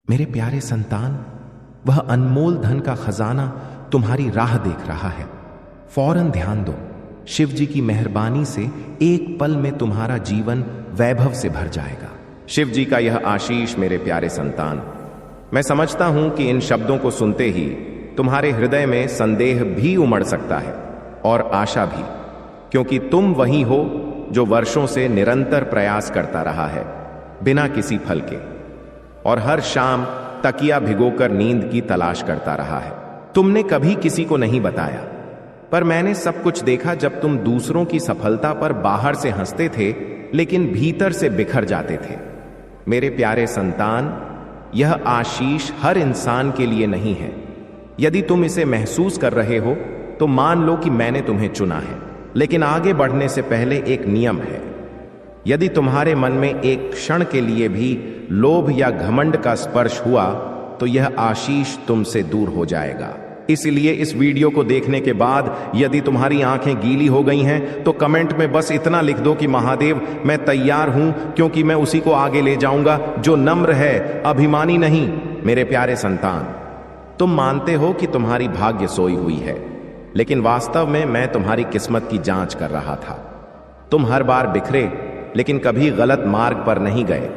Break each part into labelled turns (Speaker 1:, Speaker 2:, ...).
Speaker 1: मेरे प्यारे संतान, वह अनमोल धन का खजाना तुम्हारी राह देख रहा है। फौरन ध्यान दो। शिव जी की मेहरबानी से एक पल में तुम्हारा जीवन वैभव से भर जाएगा। शिव जी का यह आशीष मेरे प्यारे संतान, मैं समझता हूं कि इन शब्दों को सुनते ही तुम्हारे हृदय में संदेह भी उमड़ सकता है और आशा भी, क्योंकि तुम वही हो जो वर्षों से निरंतर प्रयास करता रहा है बिना किसी फल के, और हर शाम तकिया भिगोकर नींद की तलाश करता रहा है। तुमने कभी किसी को नहीं बताया, पर मैंने सब कुछ देखा जब तुम दूसरों की सफलता पर बाहर से हंसते थे लेकिन भीतर से बिखर जाते थे। मेरे प्यारे संतान, यह आशीष हर इंसान के लिए नहीं है। यदि तुम इसे महसूस कर रहे हो तो मान लो कि मैंने तुम्हें चुना है। लेकिन आगे बढ़ने से पहले एक नियम है। यदि तुम्हारे मन में एक क्षण के लिए भी लोभ या घमंड का स्पर्श हुआ तो यह आशीष तुमसे दूर हो जाएगा। इसलिए इस वीडियो को देखने के बाद यदि तुम्हारी आंखें गीली हो गई हैं तो कमेंट में बस इतना लिख दो कि महादेव, मैं तैयार हूं, क्योंकि मैं उसी को आगे ले जाऊंगा जो नम्र है, अभिमानी नहीं। मेरे प्यारे संतान, तुम मानते हो कि तुम्हारी भाग्य सोई हुई है, लेकिन वास्तव में मैं तुम्हारी किस्मत की जांच कर रहा था। तुम हर बार बिखरे, लेकिन कभी गलत मार्ग पर नहीं गए।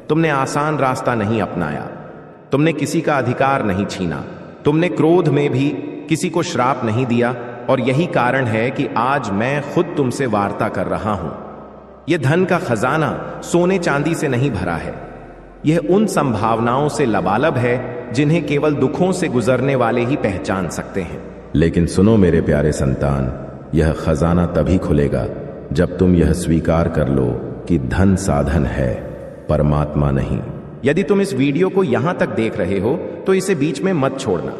Speaker 1: तुमने आसान रास्ता नहीं अपनाया, तुमने किसी का अधिकार नहीं छीना, तुमने क्रोध में भी किसी को श्राप नहीं दिया, और यही कारण है कि आज मैं खुद तुमसे वार्ता कर रहा हूं। यह धन का खजाना सोने चांदी से नहीं भरा है। यह उन संभावनाओं से लबालब है जिन्हें केवल दुखों से गुजरने वाले ही पहचान सकते हैं।
Speaker 2: लेकिन सुनो मेरे प्यारे संतान, यह खजाना तभी खुलेगा जब तुम यह स्वीकार कर लो कि धन साधन है, परमात्मा नहीं।
Speaker 1: यदि तुम इस वीडियो को यहां तक देख रहे हो तो इसे बीच में मत छोड़ना,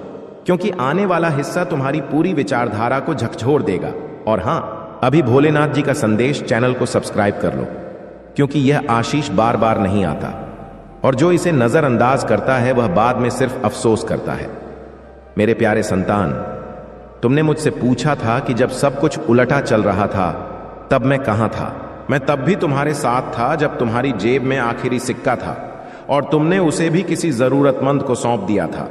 Speaker 1: क्योंकि आने वाला हिस्सा तुम्हारी पूरी विचारधारा को झकझोर देगा। और हां, अभी भोलेनाथ जी का संदेश चैनल को सब्सक्राइब कर लो, क्योंकि यह आशीष बार बार नहीं आता, और जो इसे नजरअंदाज करता है वह बाद में सिर्फ अफसोस करता है। मेरे प्यारे संतान, तुमने मुझसे पूछा था कि जब सब कुछ उलटा चल रहा था तब मैं कहां था। मैं तब भी तुम्हारे साथ था जब तुम्हारी जेब में आखिरी सिक्का था और तुमने उसे भी किसी जरूरतमंद को सौंप दिया था।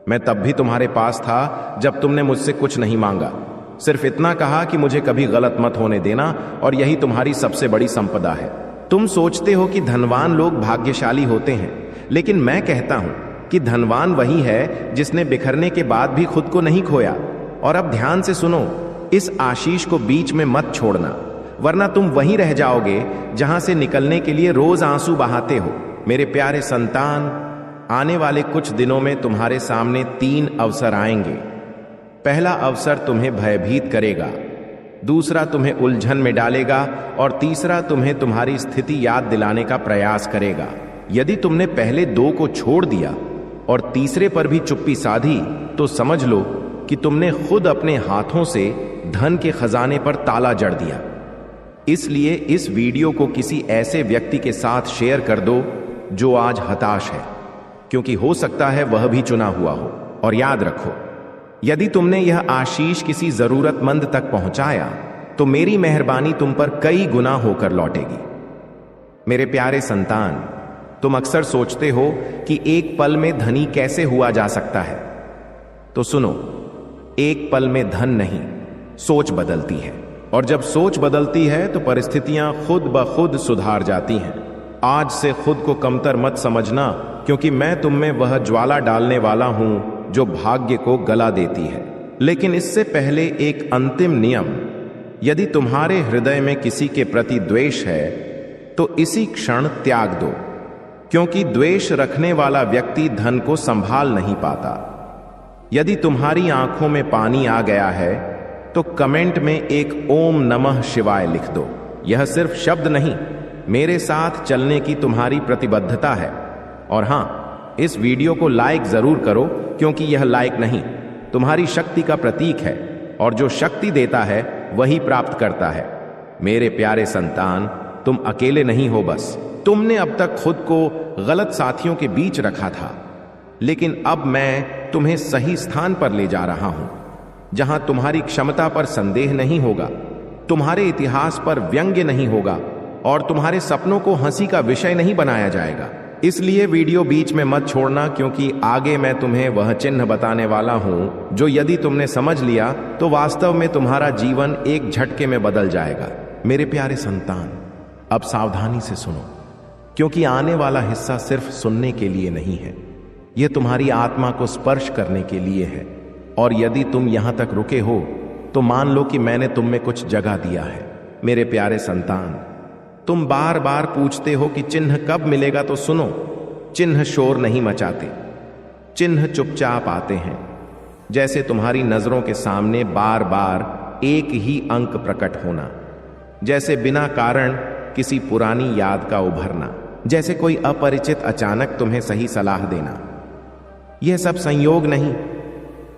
Speaker 1: मैं तब भी तुम्हारे पास था जब तुमने मुझसे कुछ नहीं मांगा, सिर्फ इतना कहा कि मुझे कभी गलत मत होने देना, और यही तुम्हारी सबसे बड़ी संपदा है। तुम सोचते हो कि धनवान लोग भाग्यशाली होते हैं, लेकिन मैं कहता हूं कि धनवान वही है जिसने बिखरने के बाद भी खुद को नहीं खोया। और अब ध्यान से सुनो, इस आशीष को बीच में मत छोड़ना, वरना तुम वहीं रह जाओगे जहां से निकलने के लिए रोज आंसू बहाते हो। मेरे प्यारे संतान, आने वाले कुछ दिनों में तुम्हारे सामने 3 अवसर आएंगे। पहला अवसर तुम्हें भयभीत करेगा, दूसरा तुम्हें उलझन में डालेगा, और तीसरा तुम्हें तुम्हारी स्थिति याद दिलाने का प्रयास करेगा। यदि तुमने पहले 2 को छोड़ दिया और तीसरे पर भी चुप्पी साधी तो समझ लो कि तुमने खुद अपने हाथों से धन के खजाने पर ताला जड़ दिया। इसलिए इस वीडियो को किसी ऐसे व्यक्ति के साथ शेयर कर दो जो आज हताश है, क्योंकि हो सकता है वह भी चुना हुआ हो। और याद रखो, यदि तुमने यह आशीष किसी जरूरतमंद तक पहुंचाया तो मेरी मेहरबानी तुम पर कई गुना होकर लौटेगी। मेरे प्यारे संतान, तुम अक्सर सोचते हो कि एक पल में धनी कैसे हुआ जा सकता है। तो सुनो, एक पल में धन नहीं, सोच बदलती है, और जब सोच बदलती है तो परिस्थितियां खुद ब खुद सुधार जाती हैं। आज से खुद को कमतर मत समझना, क्योंकि मैं तुम में वह ज्वाला डालने वाला हूं जो भाग्य को गला देती है। लेकिन इससे पहले एक अंतिम नियम, यदि तुम्हारे हृदय में किसी के प्रति द्वेष है तो इसी क्षण त्याग दो, क्योंकि द्वेष रखने वाला व्यक्ति धन को संभाल नहीं पाता। यदि तुम्हारी आंखों में पानी आ गया है तो कमेंट में एक ओम नमः शिवाय लिख दो। यह सिर्फ शब्द नहीं, मेरे साथ चलने की तुम्हारी प्रतिबद्धता है। और हां, इस वीडियो को लाइक जरूर करो, क्योंकि यह लाइक नहीं, तुम्हारी शक्ति का प्रतीक है, और जो शक्ति देता है वही प्राप्त करता है। मेरे प्यारे संतान, तुम अकेले नहीं हो। बस तुमने अब तक खुद को गलत साथियों के बीच रखा था, लेकिन अब मैं तुम्हें सही स्थान पर ले जा रहा हूं, जहां तुम्हारी क्षमता पर संदेह नहीं होगा, तुम्हारे इतिहास पर व्यंग्य नहीं होगा, और तुम्हारे सपनों को हंसी का विषय नहीं बनाया जाएगा। इसलिए वीडियो बीच में मत छोड़ना, क्योंकि आगे मैं तुम्हें वह चिन्ह बताने वाला हूं जो यदि तुमने समझ लिया तो वास्तव में तुम्हारा जीवन एक झटके में बदल जाएगा। मेरे प्यारे संतान, अब सावधानी से सुनो, क्योंकि आने वाला हिस्सा सिर्फ सुनने के लिए नहीं है, यह तुम्हारी आत्मा को स्पर्श करने के लिए है। और यदि तुम यहां तक रुके हो तो मान लो कि मैंने तुम में कुछ जगह दिया है। मेरे प्यारे संतान, तुम बार बार पूछते हो कि चिन्ह कब मिलेगा, तो सुनो, चिन्ह शोर नहीं मचाते, चिन्ह चुपचाप आते हैं। जैसे तुम्हारी नजरों के सामने बार बार एक ही अंक प्रकट होना, जैसे बिना कारण किसी पुरानी याद का उभरना, जैसे कोई अपरिचित अचानक तुम्हें सही सलाह देना। यह सब संयोग नहीं,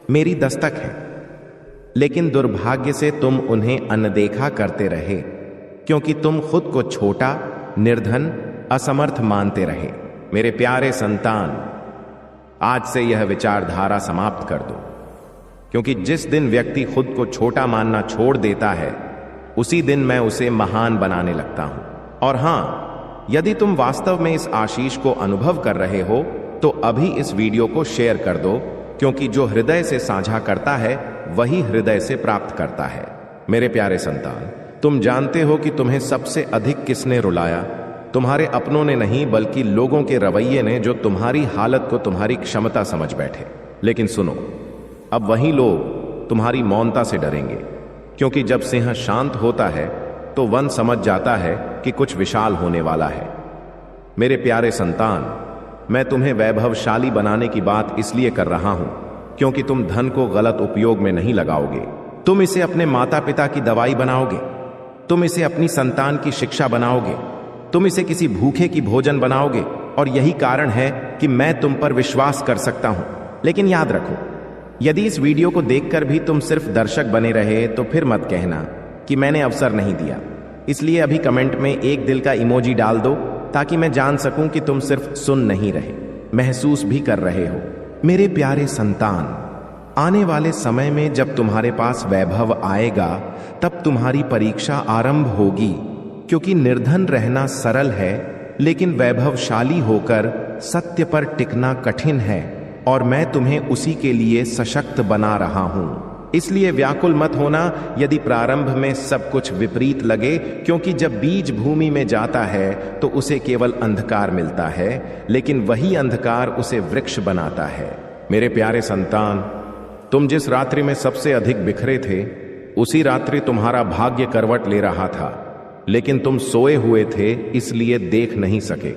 Speaker 1: मेरी दस्तक है। लेकिन दुर्भाग्य से तुम उन्हें अनदेखा करते रहे, क्योंकि तुम खुद को छोटा, निर्धन, असमर्थ मानते रहे। मेरे प्यारे संतान, आज से यह विचारधारा समाप्त कर दो, क्योंकि जिस दिन व्यक्ति खुद को छोटा मानना छोड़ देता है, उसी दिन मैं उसे महान बनाने लगता हूं। और हां, यदि तुम वास्तव में इस आशीष को अनुभव कर रहे हो तो अभी इस वीडियो को शेयर कर दो, क्योंकि जो हृदय से साझा करता है वही हृदय से प्राप्त करता है। मेरे प्यारे संतान, तुम जानते हो कि तुम्हें सबसे अधिक किसने रुलाया? तुम्हारे अपनों ने नहीं, बल्कि लोगों के रवैये ने, जो तुम्हारी हालत को तुम्हारी क्षमता समझ बैठे। लेकिन सुनो, अब वही लोग तुम्हारी मौनता से डरेंगे, क्योंकि जब सिंह शांत होता है तो वन समझ जाता है कि कुछ विशाल होने वाला है। मेरे प्यारे संतान, मैं तुम्हें वैभवशाली बनाने की बात इसलिए कर रहा हूं क्योंकि तुम धन को गलत उपयोग में नहीं लगाओगे। तुम इसे अपने माता पिता की दवाई बनाओगे, तुम इसे अपनी संतान की शिक्षा बनाओगे, तुम इसे किसी भूखे की भोजन बनाओगे। और यही कारण है कि मैं तुम पर विश्वास कर सकता हूं। लेकिन याद रखो, यदि इस वीडियो को देखकर भी तुम सिर्फ दर्शक बने रहे तो फिर मत कहना कि मैंने अवसर नहीं दिया। इसलिए अभी कमेंट में एक दिल का इमोजी डाल दो, ताकि मैं जान सकूं कि तुम सिर्फ सुन नहीं रहे, महसूस भी कर रहे हो। मेरे प्यारे संतान, आने वाले समय में जब तुम्हारे पास वैभव आएगा, तब तुम्हारी परीक्षा आरंभ होगी, क्योंकि निर्धन रहना सरल है, लेकिन वैभवशाली होकर सत्य पर टिकना कठिन है। और मैं तुम्हें उसी के लिए सशक्त बना रहा हूं। इसलिए व्याकुल मत होना यदि प्रारंभ में सब कुछ विपरीत लगे, क्योंकि जब बीज भूमि में जाता है तो उसे केवल अंधकार मिलता है, लेकिन वही अंधकार उसे वृक्ष बनाता है। मेरे प्यारे संतान, तुम जिस रात्रि में सबसे अधिक बिखरे थे, उसी रात्रि तुम्हारा भाग्य करवट ले रहा था, लेकिन तुम सोए हुए थे, इसलिए देख नहीं सके।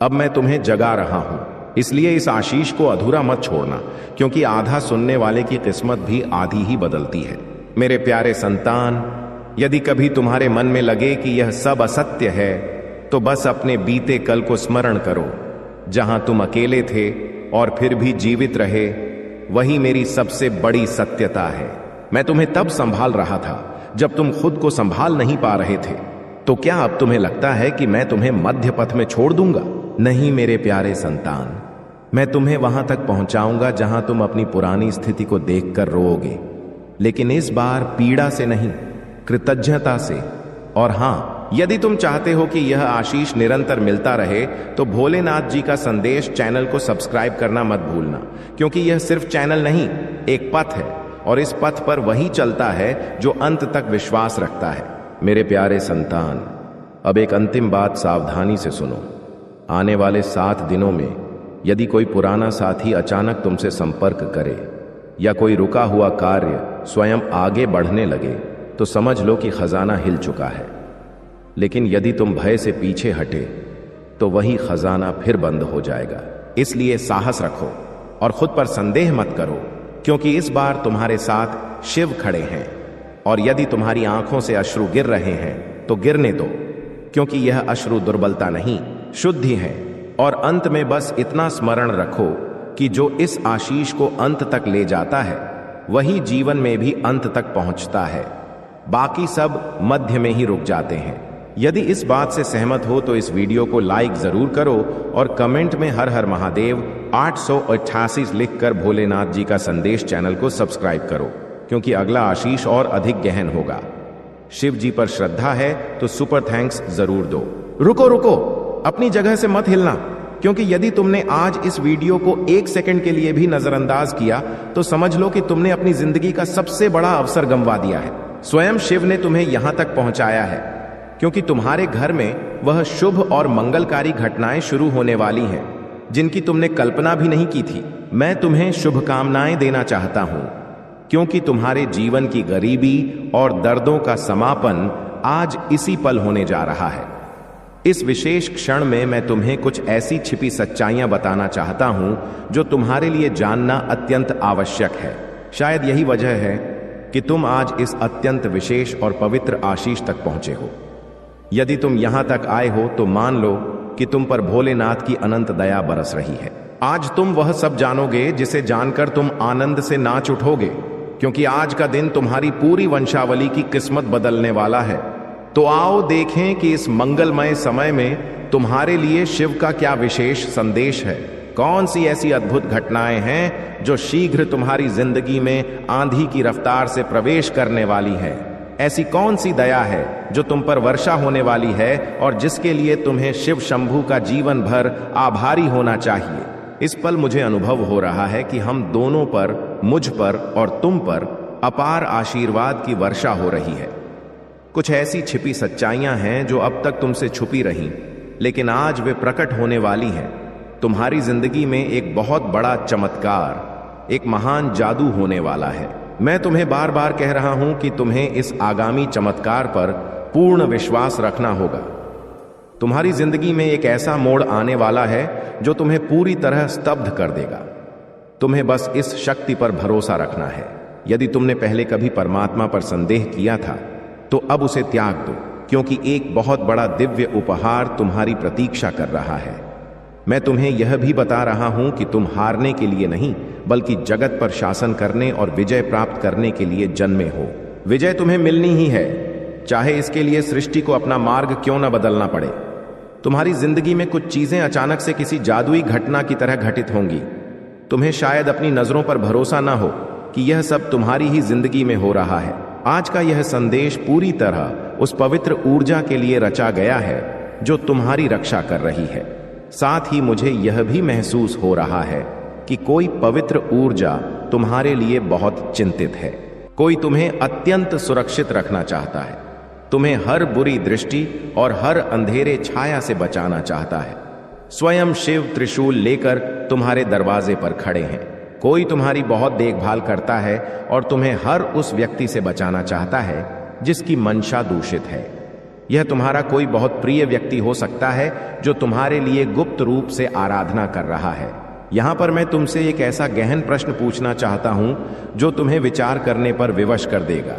Speaker 1: अब मैं तुम्हें जगा रहा हूं, इसलिए इस आशीष को अधूरा मत छोड़ना, क्योंकि आधा सुनने वाले की किस्मत भी आधी ही बदलती है। मेरे प्यारे संतान, यदि कभी तुम्हारे मन में लगे कि यह सब असत्य है, तो बस अपने बीते कल को स्मरण करो, जहां तुम अकेले थे और फिर भी जीवित रहे। वही मेरी सबसे बड़ी सत्यता है। मैं तुम्हें तब संभाल रहा था जब तुम खुद को संभाल नहीं पा रहे थे। तो क्या अब तुम्हें लगता है कि मैं तुम्हें मध्य पथ में छोड़ दूंगा? नहीं मेरे प्यारे संतान, मैं तुम्हें वहां तक पहुंचाऊंगा जहां तुम अपनी पुरानी स्थिति को देखकर रोओगे, लेकिन इस बार पीड़ा से नहीं, कृतज्ञता से। और हां, यदि तुम चाहते हो कि यह आशीष निरंतर मिलता रहे, तो भोलेनाथ जी का संदेश चैनल को सब्सक्राइब करना मत भूलना, क्योंकि यह सिर्फ चैनल नहीं, एक पथ है, और इस पथ पर वही चलता है जो अंत तक विश्वास रखता है। मेरे प्यारे संतान, अब एक अंतिम बात सावधानी से सुनो। आने वाले 7 दिनों में यदि कोई पुराना साथी अचानक तुमसे संपर्क करे या कोई रुका हुआ कार्य स्वयं आगे बढ़ने लगे, तो समझ लो कि खजाना हिल चुका है। लेकिन यदि तुम भय से पीछे हटे, तो वही खजाना फिर बंद हो जाएगा। इसलिए साहस रखो और खुद पर संदेह मत करो, क्योंकि इस बार तुम्हारे साथ शिव खड़े हैं। और यदि तुम्हारी आंखों से अश्रु गिर रहे हैं तो गिरने दो, क्योंकि यह अश्रु दुर्बलता नहीं, शुद्धि है। और अंत में बस इतना स्मरण रखो कि जो इस आशीष को अंत तक ले जाता है, वही जीवन में भी अंत तक पहुंचता है। बाकी सब मध्य में ही रुक जाते हैं। यदि इस बात से सहमत हो तो इस वीडियो को लाइक जरूर करो और कमेंट में हर हर महादेव 888 लिखकर भोलेनाथ जी का संदेश चैनल को सब्सक्राइब करो, क्योंकि अगला आशीष और अधिक गहन होगा। शिव जी पर श्रद्धा है तो सुपर थैंक्स जरूर दो। रुको रुको, अपनी जगह से मत हिलना। क्योंकि यदि तुमने आज इस वीडियो को 1 सेकंड के लिए भी नजरअंदाज किया तो समझ लो कि तुमने अपनी जिंदगी का सबसे बड़ा अवसर गंवा दिया है। स्वयं शिव ने तुम्हें यहां तक पहुंचाया है क्योंकि तुम्हारे घर में वह शुभ और मंगलकारी घटनाएं शुरू होने वाली हैं जिनकी तुमने कल्पना भी नहीं की थी। मैं तुम्हें शुभकामनाएं देना चाहता हूं क्योंकि तुम्हारे जीवन की गरीबी और दर्दों का समापन आज इसी पल होने जा रहा है। इस विशेष क्षण में मैं तुम्हें कुछ ऐसी छिपी सच्चाइयां बताना चाहता हूं जो तुम्हारे लिए जानना अत्यंत आवश्यक है। शायद यही वजह है कि तुम आज इस अत्यंत विशेष और पवित्र आशीष तक पहुंचे हो। यदि तुम यहां तक आए हो तो मान लो कि तुम पर भोलेनाथ की अनंत दया बरस रही है। आज तुम वह सब जानोगे जिसे जानकर तुम आनंद से नाच उठोगे, क्योंकि आज का दिन तुम्हारी पूरी वंशावली की किस्मत बदलने वाला है। तो आओ देखें कि इस मंगलमय समय में तुम्हारे लिए शिव का क्या विशेष संदेश है। कौन सी ऐसी अद्भुत घटनाएं हैं जो शीघ्र तुम्हारी जिंदगी में आंधी की रफ्तार से प्रवेश करने वाली है। ऐसी कौन सी दया है जो तुम पर वर्षा होने वाली है और जिसके लिए तुम्हें शिव शंभू का जीवन भर आभारी होना चाहिए। इस पल मुझे अनुभव हो रहा है कि हम दोनों पर, मुझ पर और तुम पर अपार आशीर्वाद की वर्षा हो रही है। कुछ ऐसी छिपी सच्चाइयां हैं जो अब तक तुमसे छुपी रहीं, लेकिन आज वे प्रकट होने वाली हैं। तुम्हारी जिंदगी में एक बहुत बड़ा चमत्कार, एक महान जादू होने वाला है। मैं तुम्हें बार बार कह रहा हूं कि तुम्हें इस आगामी चमत्कार पर पूर्ण विश्वास रखना होगा। तुम्हारी जिंदगी में एक ऐसा मोड़ आने वाला है जो तुम्हें पूरी तरह स्तब्ध कर देगा। तुम्हें बस इस शक्ति पर भरोसा रखना है। यदि तुमने पहले कभी परमात्मा पर संदेह किया था तो अब उसे त्याग दो, क्योंकि एक बहुत बड़ा दिव्य उपहार तुम्हारी प्रतीक्षा कर रहा है। मैं तुम्हें यह भी बता रहा हूं कि तुम हारने के लिए नहीं, बल्कि जगत पर शासन करने और विजय प्राप्त करने के लिए जन्मे हो। विजय तुम्हें मिलनी ही है, चाहे इसके लिए सृष्टि को अपना मार्ग क्यों न बदलना पड़े। तुम्हारी जिंदगी में कुछ चीजें अचानक से किसी जादुई घटना की तरह घटित होंगी। तुम्हें शायद अपनी नजरों पर भरोसा ना हो कि यह सब तुम्हारी ही जिंदगी में हो रहा है। आज का यह संदेश पूरी तरह उस पवित्र ऊर्जा के लिए रचा गया है जो तुम्हारी रक्षा कर रही है। साथ ही मुझे यह भी महसूस हो रहा है कि कोई पवित्र ऊर्जा तुम्हारे लिए बहुत चिंतित है। कोई तुम्हें अत्यंत सुरक्षित रखना चाहता है, तुम्हें हर बुरी दृष्टि और हर अंधेरे छाया से बचाना चाहता है। स्वयं शिव त्रिशूल लेकर तुम्हारे दरवाजे पर खड़े हैं। कोई तुम्हारी बहुत देखभाल करता है और तुम्हें हर उस व्यक्ति से बचाना चाहता है जिसकी मंशा दूषित है। यह तुम्हारा कोई बहुत प्रिय व्यक्ति हो सकता है जो तुम्हारे लिए गुप्त रूप से आराधना कर रहा है। यहां पर मैं तुमसे एक ऐसा गहन प्रश्न पूछना चाहता हूं जो तुम्हें विचार करने पर विवश कर देगा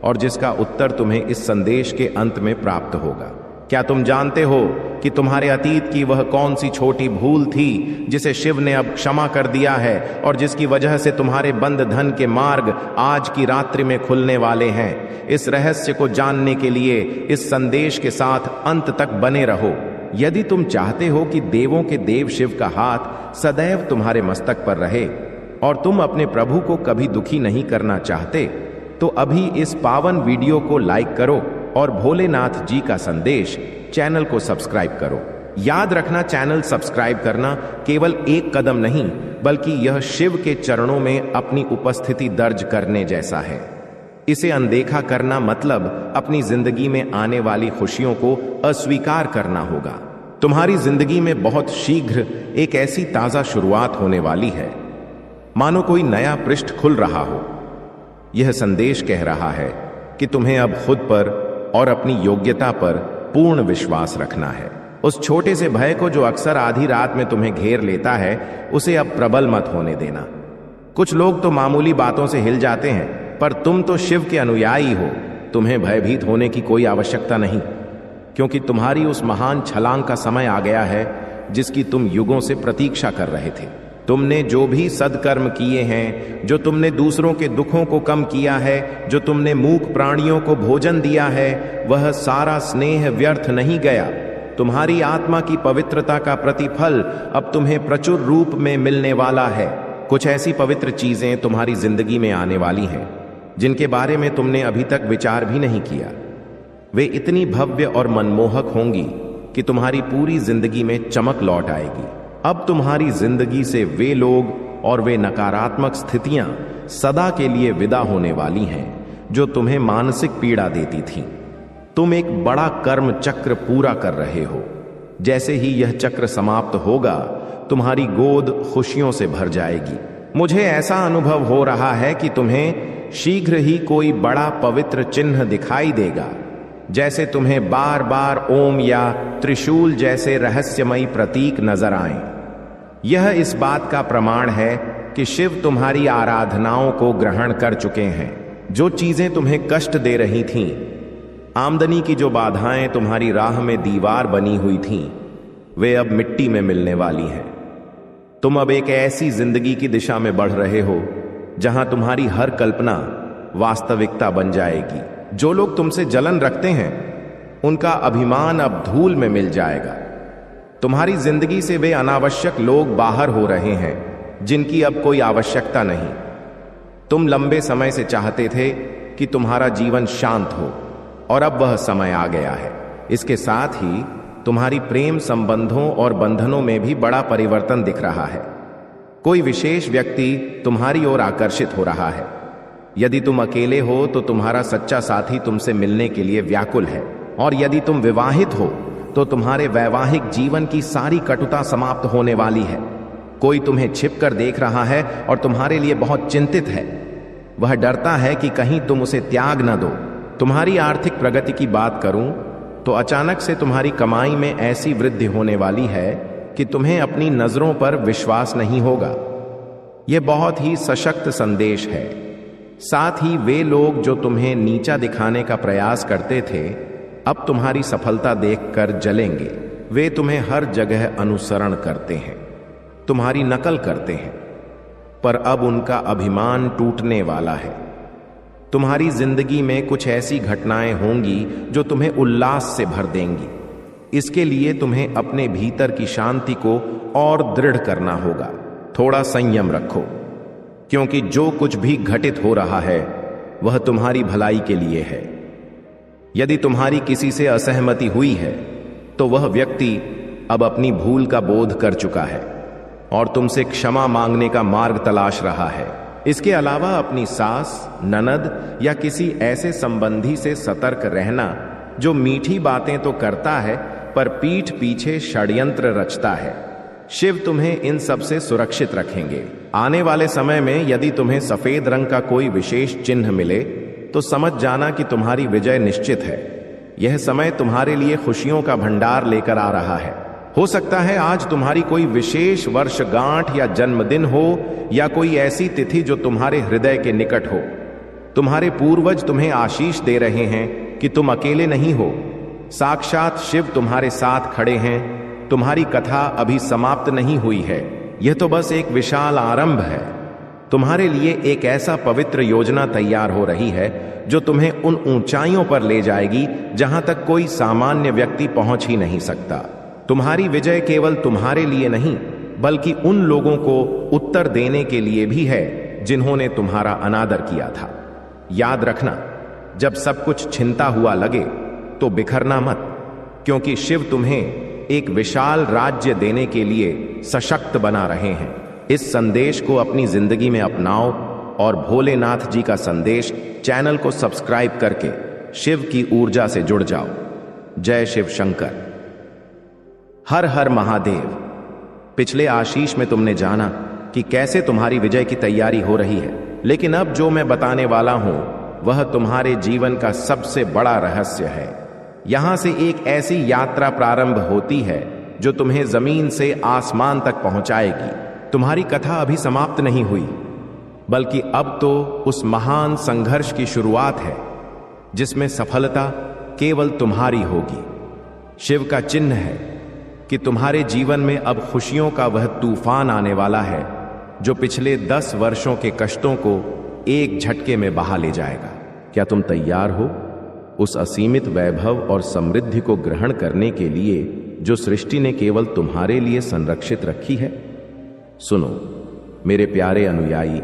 Speaker 1: और जिसका उत्तर तुम्हें इस संदेश के अंत में प्राप्त होगा। क्या तुम जानते हो कि तुम्हारे अतीत की वह कौन सी छोटी भूल थी जिसे शिव ने अब क्षमा कर दिया है और जिसकी वजह से तुम्हारे बंद धन के मार्ग आज की रात्रि में खुलने वाले हैं? इस रहस्य को जानने के लिए इस संदेश के साथ अंत तक बने रहो। यदि तुम चाहते हो कि देवों के देव शिव का हाथ सदैव तुम्हारे मस्तक पर रहे और तुम अपने प्रभु को कभी दुखी नहीं करना चाहते, तो अभी इस पावन वीडियो को लाइक करो और भोलेनाथ जी का संदेश चैनल को सब्सक्राइब करो। याद रखना, चैनल सब्सक्राइब करना केवल एक कदम नहीं, बल्कि यह शिव के चरणों में अपनी उपस्थिति दर्ज करने जैसा है। इसे अनदेखा करना मतलब अपनी जिंदगी में आने वाली खुशियों को अस्वीकार करना होगा। तुम्हारी जिंदगी में बहुत शीघ्र एक ऐसी ताजा शुरुआत होने वाली है मानो कोई नया पृष्ठ खुल रहा हो। यह संदेश कह रहा है कि तुम्हें अब खुद पर और अपनी योग्यता पर पूर्ण विश्वास रखना है। उस छोटे से भय को जो अक्सर आधी रात में तुम्हें घेर लेता है, उसे अब प्रबल मत होने देना। कुछ लोग तो मामूली बातों से हिल जाते हैं, पर तुम तो शिव के अनुयायी हो। तुम्हें भयभीत होने की कोई आवश्यकता नहीं, क्योंकि तुम्हारी उस महान छलांग का समय आ गया है जिसकी तुम युगों से प्रतीक्षा कर रहे थे। तुमने जो भी सद्कर्म किए हैं, जो तुमने दूसरों के दुखों को कम किया है, जो तुमने मूक प्राणियों को भोजन दिया है, वह सारा स्नेह व्यर्थ नहीं गया। तुम्हारी आत्मा की पवित्रता का प्रतिफल अब तुम्हें प्रचुर रूप में मिलने वाला है। कुछ ऐसी पवित्र चीजें तुम्हारी जिंदगी में आने वाली हैं जिनके बारे में तुमने अभी तक विचार भी नहीं किया। वे इतनी भव्य और मनमोहक होंगी कि तुम्हारी पूरी जिंदगी में चमक लौट आएगी। अब तुम्हारी जिंदगी से वे लोग और वे नकारात्मक स्थितियां सदा के लिए विदा होने वाली हैं जो तुम्हें मानसिक पीड़ा देती थीं। तुम एक बड़ा कर्म चक्र पूरा कर रहे हो। जैसे ही यह चक्र समाप्त होगा, तुम्हारी गोद खुशियों से भर जाएगी। मुझे ऐसा अनुभव हो रहा है कि तुम्हें शीघ्र ही कोई बड़ा पवित्र चिन्ह दिखाई देगा, जैसे तुम्हें बार बार ओम या त्रिशूल जैसे रहस्यमयी प्रतीक नजर आएं। यह इस बात का प्रमाण है कि शिव तुम्हारी आराधनाओं को ग्रहण कर चुके हैं। जो चीजें तुम्हें कष्ट दे रही थीं, आमदनी की जो बाधाएं तुम्हारी राह में दीवार बनी हुई थीं, वे अब मिट्टी में मिलने वाली हैं। तुम अब एक ऐसी जिंदगी की दिशा में बढ़ रहे हो जहां तुम्हारी हर कल्पना वास्तविकता बन जाएगी। जो लोग तुमसे जलन रखते हैं, उनका अभिमान अब धूल में मिल जाएगा। तुम्हारी जिंदगी से वे अनावश्यक लोग बाहर हो रहे हैं जिनकी अब कोई आवश्यकता नहीं। तुम लंबे समय से चाहते थे कि तुम्हारा जीवन शांत हो, और अब वह समय आ गया है। इसके साथ ही तुम्हारी प्रेम संबंधों और बंधनों में भी बड़ा परिवर्तन दिख रहा है। कोई विशेष व्यक्ति तुम्हारी ओर आकर्षित हो रहा है। यदि तुम अकेले हो तो तुम्हारा सच्चा साथी तुमसे मिलने के लिए व्याकुल है, और यदि तुम विवाहित हो तो तुम्हारे वैवाहिक जीवन की सारी कटुता समाप्त होने वाली है। कोई तुम्हें छिपकर देख रहा है और तुम्हारे लिए बहुत चिंतित है। वह डरता है कि कहीं तुम उसे त्याग न दो। तुम्हारी आर्थिक प्रगति की बात करूं तो अचानक से तुम्हारी कमाई में ऐसी वृद्धि होने वाली है कि तुम्हें अपनी नजरों पर विश्वास नहीं होगा। यह बहुत ही सशक्त संदेश है। साथ ही वे लोग जो तुम्हें नीचा दिखाने का प्रयास करते थे, अब तुम्हारी सफलता देखकर जलेंगे। वे तुम्हें हर जगह अनुसरण करते हैं, तुम्हारी नकल करते हैं, पर अब उनका अभिमान टूटने वाला है। तुम्हारी जिंदगी में कुछ ऐसी घटनाएं होंगी जो तुम्हें उल्लास से भर देंगी। इसके लिए तुम्हें अपने भीतर की शांति को और दृढ़ करना होगा। थोड़ा संयम रखो, क्योंकि जो कुछ भी घटित हो रहा है वह तुम्हारी भलाई के लिए है। यदि तुम्हारी किसी से असहमति हुई है तो वह व्यक्ति अब अपनी भूल का बोध कर चुका है और तुमसे क्षमा मांगने का मार्ग तलाश रहा है। इसके अलावा अपनी सास, ननद या किसी ऐसे संबंधी से सतर्क रहना जो मीठी बातें तो करता है पर पीठ पीछे षड्यंत्र रचता है। शिव तुम्हें इन सब से सुरक्षित रखेंगे। आने वाले समय में यदि तुम्हें सफेद रंग का कोई विशेष चिन्ह मिले तो समझ जाना कि तुम्हारी विजय निश्चित है। यह समय तुम्हारे लिए खुशियों का भंडार लेकर आ रहा है। हो सकता है आज तुम्हारी कोई विशेष वर्षगांठ या जन्मदिन हो, या कोई ऐसी तिथि जो तुम्हारे हृदय के निकट हो। तुम्हारे पूर्वज तुम्हें आशीष दे रहे हैं कि तुम अकेले नहीं हो। साक्षात शिव तुम्हारे साथ खड़े हैं। तुम्हारी कथा अभी समाप्त नहीं हुई है। यह तो बस एक विशाल आरंभ है। तुम्हारे लिए एक ऐसा पवित्र योजना तैयार हो रही है जो तुम्हें उन ऊंचाइयों पर ले जाएगी जहां तक कोई सामान्य व्यक्ति पहुंच ही नहीं सकता। तुम्हारी विजय केवल तुम्हारे लिए नहीं, बल्कि उन लोगों को उत्तर देने के लिए भी है जिन्होंने तुम्हारा अनादर किया था। याद रखना, जब सब कुछ छिनता हुआ लगे तो बिखरना मत, क्योंकि शिव तुम्हें एक विशाल राज्य देने के लिए सशक्त बना रहे हैं। इस संदेश को अपनी जिंदगी में अपनाओ और भोलेनाथ जी का संदेश चैनल को सब्सक्राइब करके शिव की ऊर्जा से जुड़ जाओ। जय शिव शंकर। हर हर महादेव। पिछले आशीष में तुमने जाना कि कैसे तुम्हारी विजय की तैयारी हो रही है, लेकिन अब जो मैं बताने वाला हूं वह तुम्हारे जीवन का सबसे बड़ा रहस्य है। यहां से एक ऐसी यात्रा प्रारंभ होती है जो तुम्हें जमीन से आसमान तक पहुंचाएगी। तुम्हारी कथा अभी समाप्त नहीं हुई, बल्कि अब तो उस महान संघर्ष की शुरुआत है जिसमें सफलता केवल तुम्हारी होगी। शिव का चिन्ह है कि तुम्हारे जीवन में अब खुशियों का वह तूफान आने वाला है जो पिछले 10 वर्षों के कष्टों को एक झटके में बहा ले जाएगा। क्या तुम तैयार हो उस असीमित वैभव और समृद्धि को ग्रहण करने के लिए जो सृष्टि ने केवल तुम्हारे लिए संरक्षित रखी है? सुनो मेरे प्यारे अनुयायी,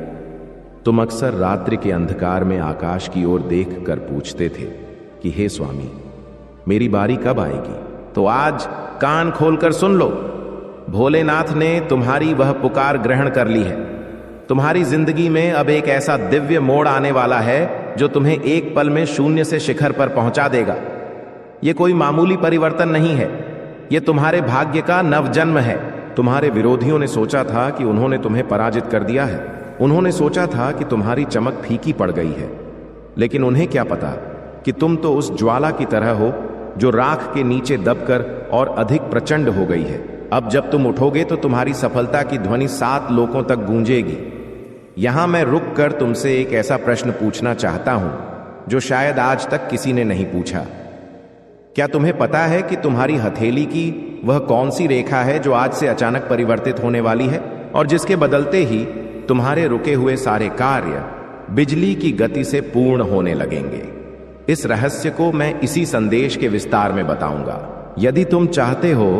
Speaker 1: तुम अक्सर रात्रि के अंधकार में आकाश की ओर देखकर पूछते थे कि हे स्वामी, मेरी बारी कब आएगी? तो आज कान खोलकर सुन लो। भोलेनाथ ने तुम्हारी वह पुकार ग्रहण कर ली है। तुम्हारी जिंदगी में अब एक ऐसा दिव्य मोड़ आने वाला है जो तुम्हें एक पल में शून्य से शिखर पर पहुंचा देगा। यह कोई मामूली परिवर्तन नहीं है, यह तुम्हारे भाग्य का नवजन्म है। तुम्हारे विरोधियों ने सोचा था कि उन्होंने तुम्हें पराजित कर दिया है। उन्होंने सोचा था कि तुम्हारी चमक फीकी पड़ गई है, लेकिन उन्हें क्या पता कि तुम तो उस ज्वाला की तरह हो जो राख के नीचे दबकर और अधिक प्रचंड हो गई है। अब जब तुम उठोगे तो तुम्हारी सफलता की ध्वनि 7 लोकों तक गूंजेगी। यहां मैं रुक कर तुमसे एक ऐसा प्रश्न पूछना चाहता हूं जो शायद आज तक किसी ने नहीं पूछा। क्या तुम्हें पता है कि तुम्हारी हथेली की वह कौन सी रेखा है जो आज से अचानक परिवर्तित होने वाली है और जिसके बदलते ही तुम्हारे रुके हुए सारे कार्य बिजली की गति से पूर्ण होने लगेंगे? इस रहस्य को मैं इसी संदेश के विस्तार में बताऊंगा। यदि तुम चाहते हो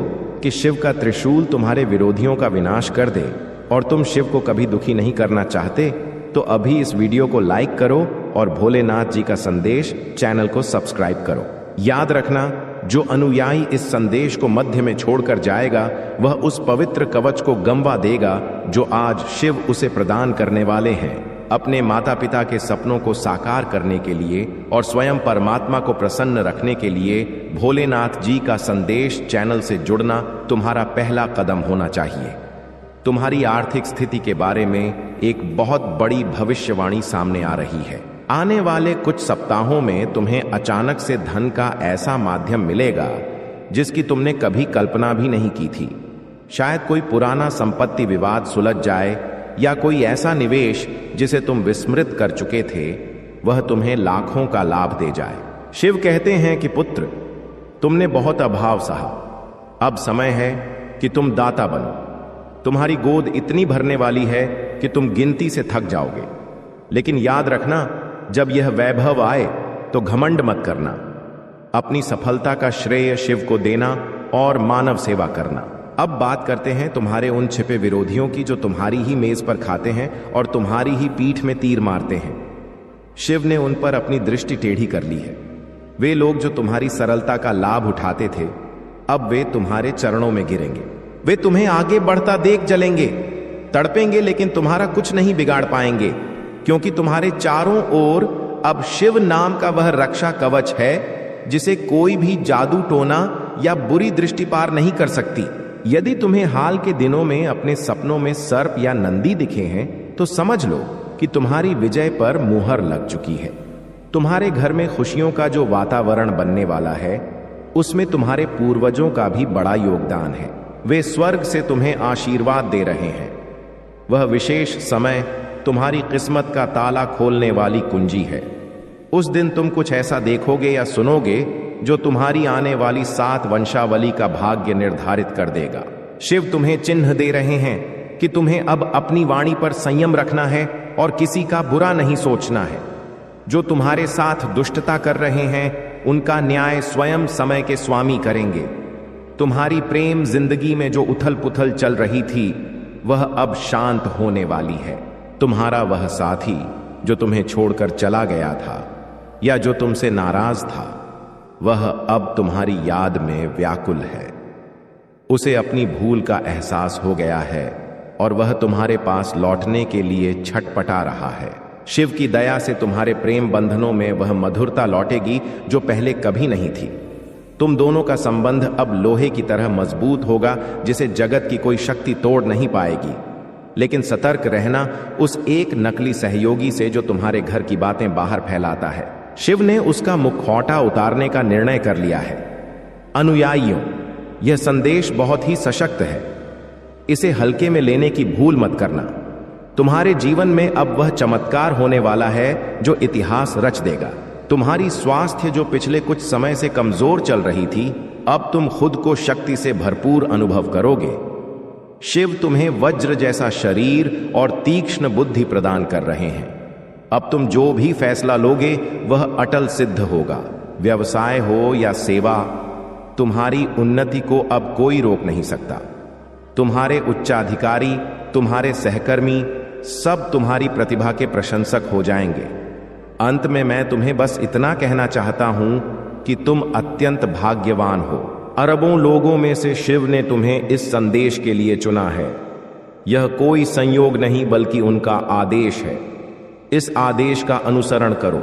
Speaker 1: कि शिव का त्रिशूल तुम्हारे विरोधियों का विनाश कर दे और तुम शिव को कभी दुखी नहीं करना चाहते, तो अभी इस वीडियो को लाइक करो और भोलेनाथ जी का संदेश चैनल को सब्सक्राइब करो। याद रखना, जो अनुयायी इस संदेश को मध्य में छोड़कर जाएगा वह उस पवित्र कवच को गंवा देगा जो आज शिव उसे प्रदान करने वाले हैं। अपने माता पिता के सपनों को साकार करने के लिए और स्वयं परमात्मा को प्रसन्न रखने के लिए भोलेनाथ जी का संदेश चैनल से जुड़ना तुम्हारा पहला कदम होना चाहिए। तुम्हारी आर्थिक स्थिति के बारे में एक बहुत बड़ी भविष्यवाणी सामने आ रही है। आने वाले कुछ सप्ताहों में तुम्हें अचानक से धन का ऐसा माध्यम मिलेगा जिसकी तुमने कभी कल्पना भी नहीं की थी। शायद कोई पुराना संपत्ति विवाद सुलझ जाए या कोई ऐसा निवेश जिसे तुम विस्मृत कर चुके थे वह तुम्हें लाखों का लाभ दे जाए। शिव कहते हैं कि पुत्र, तुमने बहुत अभाव सहा, अब समय है कि तुम दाता बनो। तुम्हारी गोद इतनी भरने वाली है कि तुम गिनती से थक जाओगे। लेकिन याद रखना, जब यह वैभव आए तो घमंड मत करना। अपनी सफलता का श्रेय शिव को देना और मानव सेवा करना। अब बात करते हैं तुम्हारे उन छिपे विरोधियों की जो तुम्हारी ही मेज पर खाते हैं और तुम्हारी ही पीठ में तीर मारते हैं। शिव ने उन पर अपनी दृष्टि टेढ़ी कर ली है। वे लोग जो तुम्हारी सरलता का लाभ उठाते थे, अब वे तुम्हारे चरणों में गिरेंगे। वे तुम्हें आगे बढ़ता देख जलेंगे, तड़पेंगे, लेकिन तुम्हारा कुछ नहीं बिगाड़ पाएंगे, क्योंकि तुम्हारे चारों ओर अब शिव नाम का वह रक्षा कवच है जिसे कोई भी जादू टोना या बुरी दृष्टि पार नहीं कर सकती। यदि तुम्हें हाल के दिनों में अपने सपनों में सर्प या नंदी दिखे हैं तो समझ लो कि तुम्हारी विजय पर मुहर लग चुकी है। तुम्हारे घर में खुशियों का जो वातावरण बनने वाला है उसमें तुम्हारे पूर्वजों का भी बड़ा योगदान है। वे स्वर्ग से तुम्हें आशीर्वाद दे रहे हैं। वह विशेष समय तुम्हारी किस्मत का ताला खोलने वाली कुंजी है। उस दिन तुम कुछ ऐसा देखोगे या सुनोगे जो तुम्हारी आने वाली 7 वंशावली का भाग्य निर्धारित कर देगा। शिव तुम्हें चिन्ह दे रहे हैं कि तुम्हें अब अपनी वाणी पर संयम रखना है और किसी का बुरा नहीं सोचना है। जो तुम्हारे साथ दुष्टता कर रहे हैं उनका न्याय स्वयं समय के स्वामी करेंगे। तुम्हारी प्रेम जिंदगी में जो उथल पुथल चल रही थी वह अब शांत होने वाली है। तुम्हारा वह साथी जो तुम्हें छोड़कर चला गया था या जो तुमसे नाराज था, वह अब तुम्हारी याद में व्याकुल है। उसे अपनी भूल का एहसास हो गया है और वह तुम्हारे पास लौटने के लिए छटपटा रहा है। शिव की दया से तुम्हारे प्रेम बंधनों में वह मधुरता लौटेगी जो पहले कभी नहीं थी। तुम दोनों का संबंध अब लोहे की तरह मजबूत होगा जिसे जगत की कोई शक्ति तोड़ नहीं पाएगी। लेकिन सतर्क रहना उस एक नकली सहयोगी से जो तुम्हारे घर की बातें बाहर फैलाता है। शिव ने उसका मुखौटा उतारने का निर्णय कर लिया है। अनुयायियों, यह संदेश बहुत ही सशक्त है। इसे हल्के में लेने की भूल मत करना। तुम्हारे जीवन में अब वह चमत्कार होने वाला है जो इतिहास रच देगा। तुम्हारी स्वास्थ्य जो पिछले कुछ समय से कमजोर चल रही थी, अब तुम खुद को शक्ति से भरपूर अनुभव करोगे। शिव तुम्हें वज्र जैसा शरीर और तीक्ष्ण बुद्धि प्रदान कर रहे हैं। अब तुम जो भी फैसला लोगे वह अटल सिद्ध होगा। व्यवसाय हो या सेवा, तुम्हारी उन्नति को अब कोई रोक नहीं सकता। तुम्हारे उच्चाधिकारी, तुम्हारे सहकर्मी सब तुम्हारी प्रतिभा के प्रशंसक हो जाएंगे। अंत में मैं तुम्हें बस इतना कहना चाहता हूं कि तुम अत्यंत भाग्यवान हो। अरबों लोगों में से शिव ने तुम्हें इस संदेश के लिए चुना है। यह कोई संयोग नहीं बल्कि उनका आदेश है। इस आदेश का अनुसरण करो,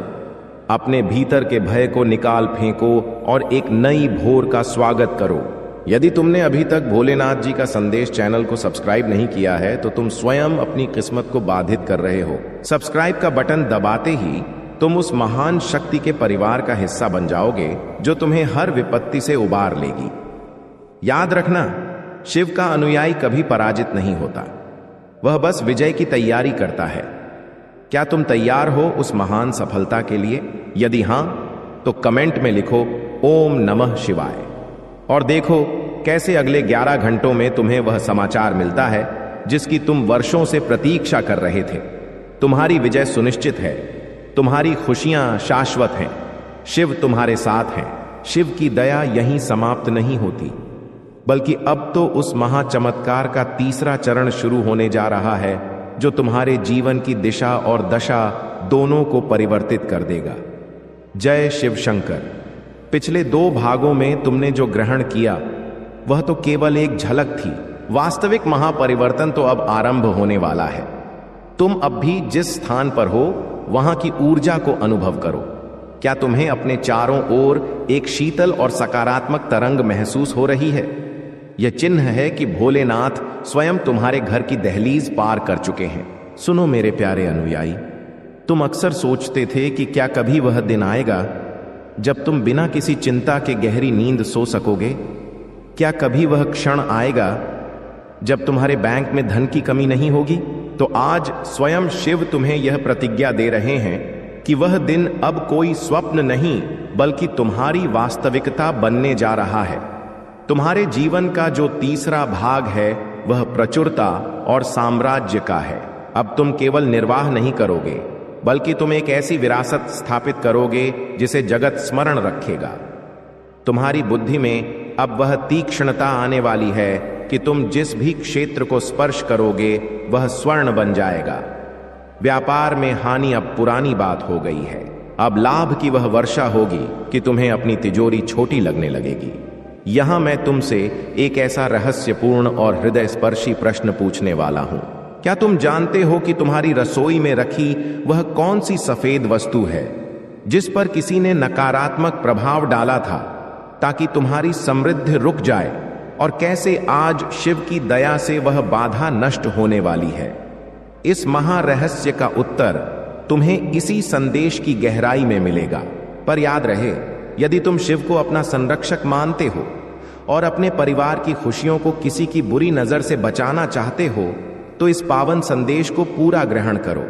Speaker 1: अपने भीतर के भय को निकाल फेंको और एक नई भोर का स्वागत करो। यदि तुमने अभी तक भोलेनाथ जी का संदेश चैनल को सब्सक्राइब नहीं किया है तो तुम स्वयं अपनी किस्मत को बाधित कर रहे हो। सब्सक्राइब का बटन दबाते ही तुम उस महान शक्ति के परिवार का हिस्सा बन जाओगे जो तुम्हें हर विपत्ति से उबार लेगी। याद रखना, शिव का अनुयायी कभी पराजित नहीं होता, वह बस विजय की तैयारी करता है। क्या तुम तैयार हो उस महान सफलता के लिए? यदि हां, तो कमेंट में लिखो ओम नमः शिवाय और देखो कैसे अगले 11 घंटों में तुम्हें वह समाचार मिलता है जिसकी तुम वर्षों से प्रतीक्षा कर रहे थे। तुम्हारी विजय सुनिश्चित है, तुम्हारी खुशियां शाश्वत हैं, शिव तुम्हारे साथ हैं। शिव की दया यहीं समाप्त नहीं होती, बल्कि अब तो उस महाचमत्कार का तीसरा चरण शुरू होने जा रहा है जो तुम्हारे जीवन की दिशा और दशा दोनों को परिवर्तित कर देगा। जय शिव शंकर। पिछले 2 भागों में तुमने जो ग्रहण किया वह तो केवल एक झलक थी। वास्तविक महापरिवर्तन तो अब आरंभ होने वाला है। तुम अब भी जिस स्थान पर हो वहां की ऊर्जा को अनुभव करो। क्या तुम्हें अपने चारों ओर एक शीतल और सकारात्मक तरंग महसूस हो रही है? यह चिन्ह है कि भोलेनाथ स्वयं तुम्हारे घर की दहलीज पार कर चुके हैं। सुनो मेरे प्यारे अनुयायी, तुम अक्सर सोचते थे कि क्या कभी वह दिन आएगा जब तुम बिना किसी चिंता के गहरी नींद सो सकोगे? क्या कभी वह क्षण आएगा जब तुम्हारे बैंक में धन की कमी नहीं होगी? तो आज स्वयं शिव तुम्हें यह प्रतिज्ञा दे रहे हैं कि वह दिन अब कोई स्वप्न नहीं बल्कि तुम्हारी वास्तविकता बनने जा रहा है। तुम्हारे जीवन का जो तीसरा भाग है वह प्रचुरता और साम्राज्य का है। अब तुम केवल निर्वाह नहीं करोगे बल्कि तुम एक ऐसी विरासत स्थापित करोगे जिसे जगत स्मरण रखेगा। तुम्हारी बुद्धि में अब वह तीक्ष्णता आने वाली है कि तुम जिस भी क्षेत्र को स्पर्श करोगे वह स्वर्ण बन जाएगा। व्यापार में हानि अब पुरानी बात हो गई है। अब लाभ की वह वर्षा होगी कि तुम्हें अपनी तिजोरी छोटी लगने लगेगी। यहां मैं तुमसे एक ऐसा रहस्यपूर्ण और हृदय स्पर्शी प्रश्न पूछने वाला हूं। क्या तुम जानते हो कि तुम्हारी रसोई में रखी वह कौन सी सफेद वस्तु है जिस पर किसी ने नकारात्मक प्रभाव डाला था ताकि तुम्हारी समृद्धि रुक जाए, और कैसे आज शिव की दया से वह बाधा नष्ट होने वाली है? इस महारहस्य का उत्तर तुम्हें इसी संदेश की गहराई में मिलेगा। पर याद रहे, यदि तुम शिव को अपना संरक्षक मानते हो और अपने परिवार की खुशियों को किसी की बुरी नजर से बचाना चाहते हो तो इस पावन संदेश को पूरा ग्रहण करो।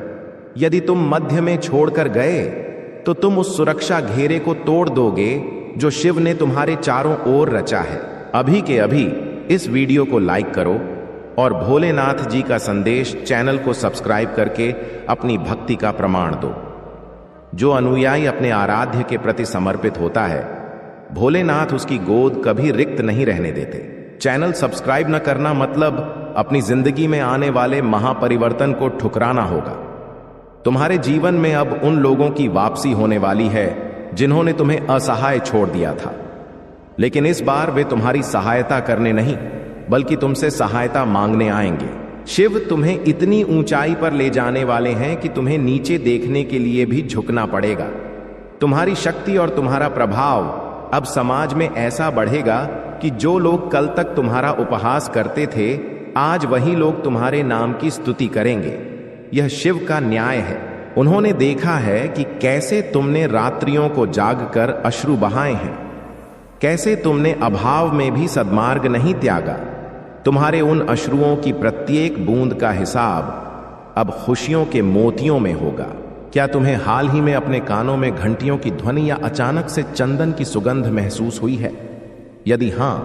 Speaker 1: यदि तुम मध्य में छोड़कर गए तो तुम उस सुरक्षा घेरे को तोड़ दोगे जो शिव ने तुम्हारे चारों ओर रचा है। अभी के अभी इस वीडियो को लाइक करो और भोलेनाथ जी का संदेश चैनल को सब्सक्राइब करके अपनी भक्ति का प्रमाण दो। जो अनुयायी अपने आराध्य के प्रति समर्पित होता है, भोलेनाथ उसकी गोद कभी रिक्त नहीं रहने देते। चैनल सब्सक्राइब न करना मतलब अपनी जिंदगी में आने वाले महापरिवर्तन को ठुकराना होगा। तुम्हारे जीवन में अब उन लोगों की वापसी होने वाली है जिन्होंने तुम्हें असहाय छोड़ दिया था, लेकिन इस बार वे तुम्हारी सहायता करने नहीं बल्कि तुमसे सहायता मांगने आएंगे। शिव तुम्हें इतनी ऊंचाई पर ले जाने वाले हैं कि तुम्हें नीचे देखने के लिए भी झुकना पड़ेगा। तुम्हारी शक्ति और तुम्हारा प्रभाव अब समाज में ऐसा बढ़ेगा कि जो लोग कल तक तुम्हारा उपहास करते थे, आज वही लोग तुम्हारे नाम की स्तुति करेंगे। यह शिव का न्याय है। उन्होंने देखा है कि कैसे तुमने रात्रियों को जागकर अश्रु बहाए हैं, कैसे तुमने अभाव में भी सद्मार्ग नहीं त्यागा। तुम्हारे उन अश्रुओं की प्रत्येक बूंद का हिसाब अब खुशियों के मोतियों में होगा। क्या तुम्हें हाल ही में अपने कानों में घंटियों की ध्वनि या अचानक से चंदन की सुगंध महसूस हुई है? यदि हां,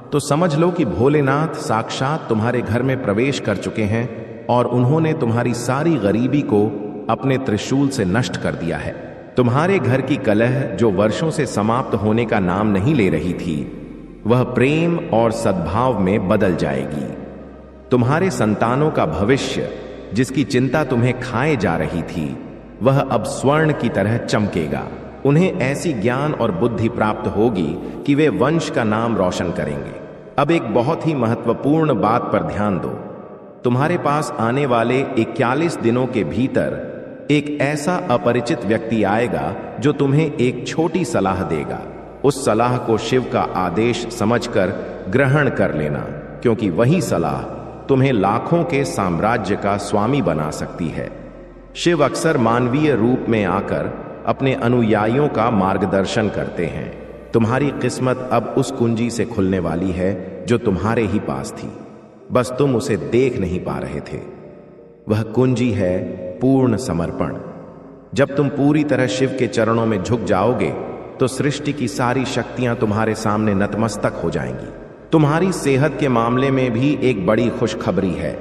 Speaker 1: तो समझ लो कि भोलेनाथ साक्षात तुम्हारे घर में प्रवेश कर चुके हैं और उन्होंने तुम्हारी सारी गरीबी को अपने त्रिशूल से नष्ट कर दिया है। तुम्हारे घर की कलह जो वर्षों से समाप्त होने का नाम नहीं ले रही थी, वह प्रेम और सद्भाव में बदल जाएगी। तुम्हारे संतानों का भविष्य जिसकी चिंता तुम्हें खाए जा रही थी, वह अब स्वर्ण की तरह चमकेगा। उन्हें ऐसी ज्ञान और बुद्धि प्राप्त होगी कि वे वंश का नाम रोशन करेंगे। अब एक बहुत ही महत्वपूर्ण बात पर ध्यान दो। तुम्हारे पास आने वाले 41 दिनों के भीतर एक ऐसा अपरिचित व्यक्ति आएगा जो तुम्हें एक छोटी सलाह देगा। उस सलाह को शिव का आदेश समझकर ग्रहण कर लेना, क्योंकि वही सलाह तुम्हें लाखों के साम्राज्य का स्वामी बना सकती है। शिव अक्सर मानवीय रूप में आकर अपने अनुयायियों का मार्गदर्शन करते हैं। तुम्हारी किस्मत अब उस कुंजी से खुलने वाली है जो तुम्हारे ही पास थी, बस तुम उसे देख नहीं पा रहे थे। वह कुंजी है पूर्ण समर्पण। जब तुम पूरी तरह शिव के चरणों में झुक जाओगे तो सृष्टि की सारी शक्तियां तुम्हारे सामने नतमस्तक हो जाएंगी। तुम्हारी सेहत के मामले में भी एक बड़ी खुशखबरी है।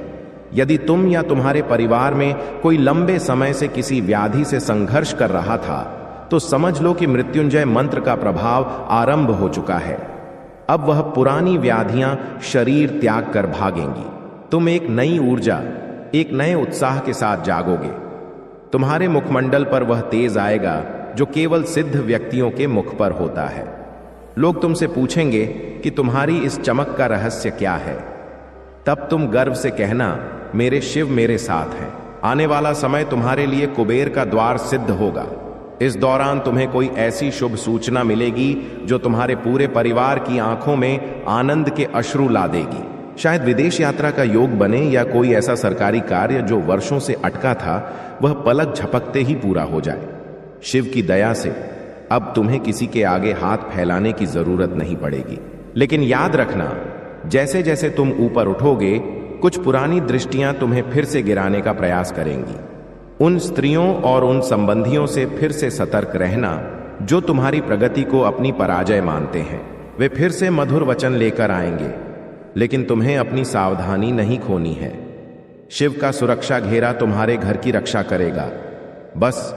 Speaker 1: यदि तुम या तुम्हारे परिवार में कोई लंबे समय से किसी व्याधि से संघर्ष कर रहा था, तो समझ लो कि मृत्युंजय मंत्र का प्रभाव आरंभ हो चुका है। अब वह पुरानी व्याधियां शरीर त्याग कर भागेंगी। तुम एक नई ऊर्जा, एक नए उत्साह के साथ जागोगे। तुम्हारे मुखमंडल पर वह तेज आएगा जो केवल सिद्ध व्यक्तियों के मुख पर होता है। लोग तुमसे पूछेंगे कि तुम्हारी इस चमक का रहस्य क्या है। तब तुम गर्व से कहना, मेरे शिव मेरे साथ हैं। आने वाला समय तुम्हारे लिए कुबेर का द्वार सिद्ध होगा। इस दौरान तुम्हें कोई ऐसी शुभ सूचना मिलेगी जो तुम्हारे पूरे परिवार की आंखों में आनंद के अश्रु ला देगी। शायद विदेश यात्रा का योग बने या कोई ऐसा सरकारी कार्य जो वर्षों से अटका था, वह पलक झपकते ही पूरा हो जाए। शिव की दया से अब तुम्हें किसी के आगे हाथ फैलाने की जरूरत नहीं पड़ेगी। लेकिन याद रखना, जैसे जैसे तुम ऊपर उठोगे, कुछ पुरानी दृष्टियां तुम्हें फिर से गिराने का प्रयास करेंगी। उन स्त्रियों और उन संबंधियों से फिर से सतर्क रहना जो तुम्हारी प्रगति को अपनी पराजय मानते हैं। वे फिर से मधुर वचन लेकर आएंगे, लेकिन तुम्हें अपनी सावधानी नहीं खोनी है। शिव का सुरक्षा घेरा तुम्हारे घर की रक्षा करेगा। बस